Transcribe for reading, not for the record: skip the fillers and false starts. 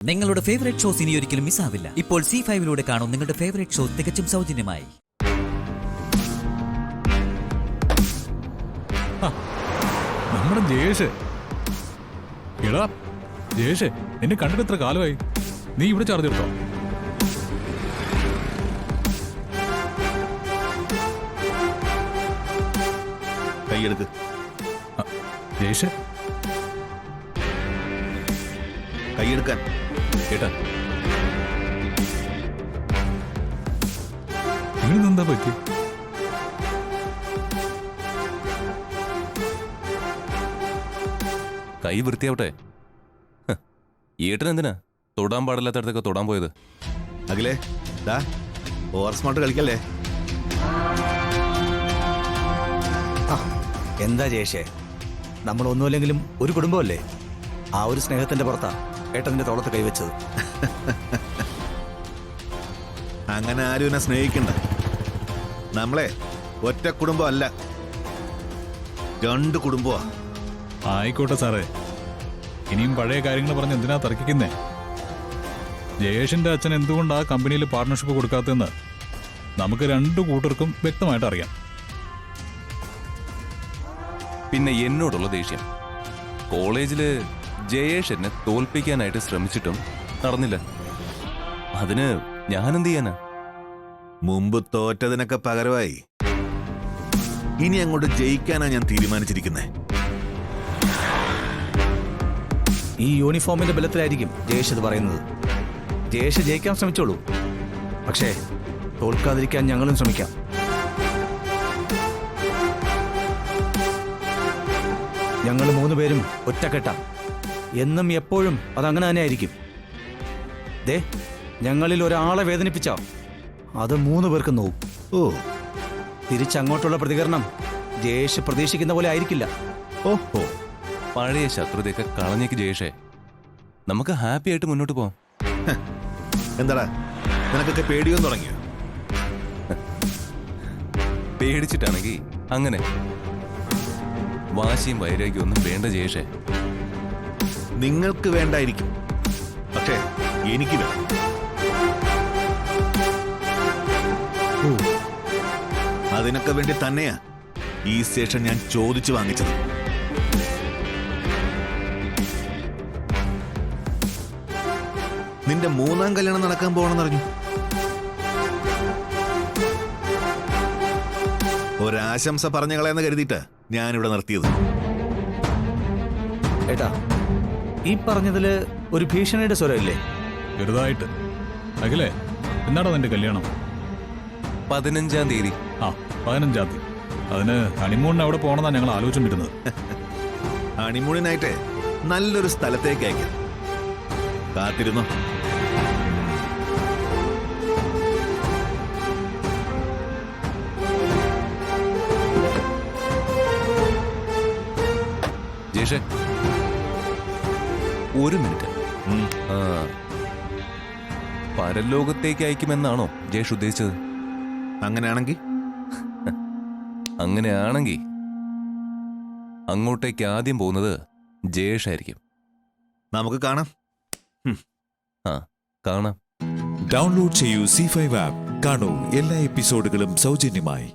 നിങ്ങളുടെ favourite shows ഇനി ഒരിക്കലും മിസ്സാവില്ല. ഇപ്പോൾ C5-ലൂടെ കാണും നിങ്ങളുടെ ഫേവറേറ്റ് ഷോ തികച്ചും സൗജന്യമായി. നമ്മുടെ ജയേഷ്, എടാ ജയേഷ്, നിന്നെ കണ്ടിട്ട് എത്ര കാലമായി? നീ ഇവിടെ ചാർജ് എടുത്തോ? കൈയെടുക്ക്. ജയേഷ്, കൈയെടുക്കാൻ. കേട്ടാ ഇവനെന്താ പറ്റി? കൈ വൃത്തിയാവട്ടെ. ഏട്ടനെന്തിനാ തൊടാൻ പാടില്ലാത്തടത്തൊക്കെ തൊടാൻ പോയത്? അഖിലേ, ഓവർ സ്മാർട്ട് കളിക്കല്ലേ. എന്താ ജയേഷേ, നമ്മളൊന്നുമില്ലെങ്കിലും ഒരു കുടുംബമല്ലേ? ആ ഒരു സ്നേഹത്തിന്റെ പുറത്താ ഏട്ടന്റെ തോളത്ത് കൈവച്ചത്. അങ്ങനെ ആരും എന്നെ സ്നേഹിക്കണ്ട. നമ്മളെ ഒറ്റ കുടുംബം അല്ല, 2 കുടുംബമാ. ആയിക്കോട്ടെ സാറേ, ഇനിയും പഴയ കാര്യങ്ങൾ പറഞ്ഞ് എന്തിനാ തർക്കിക്കുന്നേ? ജയേഷിന്റെ അച്ഛൻ എന്തുകൊണ്ട് ആ കമ്പനിയിൽ പാർട്ണർഷിപ്പ് കൊടുക്കാത്തെന്ന് നമുക്ക് 2 കൂട്ടർക്കും വ്യക്തമായിട്ട് അറിയാം. പിന്നെ എന്നോടുള്ള ദേഷ്യം. കോളേജില് ജയേഷ് എന്നെ തോൽപ്പിക്കാനായിട്ട് ശ്രമിച്ചിട്ടും നടന്നില്ല. അതിന് ഞാനെന്ത് ചെയ്യാനാ? മുമ്പ് തോറ്റതിനൊക്കെ പകരമായി ഇനി അങ്ങോട്ട് ജയിക്കാനാ ഞാൻ തീരുമാനിച്ചിരിക്കുന്നേ. ഈ യൂണിഫോമിന്റെ ബലത്തിലായിരിക്കും ജയേഷ് ഇത് പറയുന്നത്. ജയേഷ് ജയിക്കാൻ ശ്രമിച്ചോളൂ, പക്ഷേ തോൽക്കാതിരിക്കാൻ ഞങ്ങളും ശ്രമിക്കാം. ഞങ്ങൾ 3 പേരും ഒറ്റക്കെട്ടാ. എന്നും എപ്പോഴും അതങ്ങനെ തന്നെ ആയിരിക്കും. ദേ, ഞങ്ങളിൽ ഒരാളെ വേദനിപ്പിച്ചോ അത് 3 പേർക്ക് നോവും. ഓ, തിരിച്ചങ്ങോട്ടുള്ള പ്രതികരണം ജയേഷ് പ്രതീക്ഷിക്കുന്ന പോലെ ആയിരിക്കില്ല. ഓഹോ, പഴയ ശത്രുതയൊക്കെ കളഞ്ഞേക്ക് ജയേഷേ. നമുക്ക് ഹാപ്പി ആയിട്ട് മുന്നോട്ട് പോവാം. എന്താടാ നിനക്കൊക്കെ പേടിയൊന്നും തുടങ്ങിയോ? പേടിച്ചിട്ടാണെങ്കിൽ അങ്ങനെ. വാശിയും വൈരാഗ്യം ഒന്നും വേണ്ട ജയേഷേ. നിങ്ങൾക്ക് വേണ്ടായിരിക്കും, പക്ഷേ എനിക്ക് വേണം. അതിനൊക്കെ വേണ്ടി തന്നെയാ ഈ സ്റ്റേഷൻ ഞാൻ ചോദിച്ചു വാങ്ങിച്ചത്. നിന്റെ 3ാം കല്യാണം നടക്കാൻ പോകണമെന്നറിഞ്ഞു. ഒരാശംസ പറഞ്ഞു കളയെന്ന് കരുതിയിട്ടാ ഞാനിവിടെ നിർത്തിയത്. ഏട്ടാ, ഈ പറഞ്ഞതില് ഒരു ഭീഷണിയുടെ സ്വരമില്ലേ? ചെറുതായിട്ട്. അഖിലേ, എന്നാടാ നിന്റെ കല്യാണം? 15-ാം തീയതി. 15-ാം തീയതി. അതിന് ഹണിമൂണിന് അവിടെ പോകണമെന്നാണ് ഞങ്ങൾ ആലോചിച്ചിരുന്നത്. ഹണിമൂണിനായിട്ട് നല്ലൊരു സ്ഥലത്തേക്ക് അയക്കാം. കാത്തിരുന്നു. ജയേഷേ, 1 മിനിറ്റ്. പരലോകത്തേക്ക് അയക്കുമെന്നാണോ ജയേഷ് ഉദ്ദേശിച്ചത്? അങ്ങനെയാണെങ്കിൽ അങ്ങോട്ടേക്ക് ആദ്യം പോകുന്നത് ജയേഷ് ആയിരിക്കും. നമുക്ക് കാണാം. കാണാം. ഡൗൺലോഡ് ചെയ്യൂ C5 ആപ്പ്. കാണൂ എല്ലാ എപ്പിസോഡുകളും സൗജന്യമായി.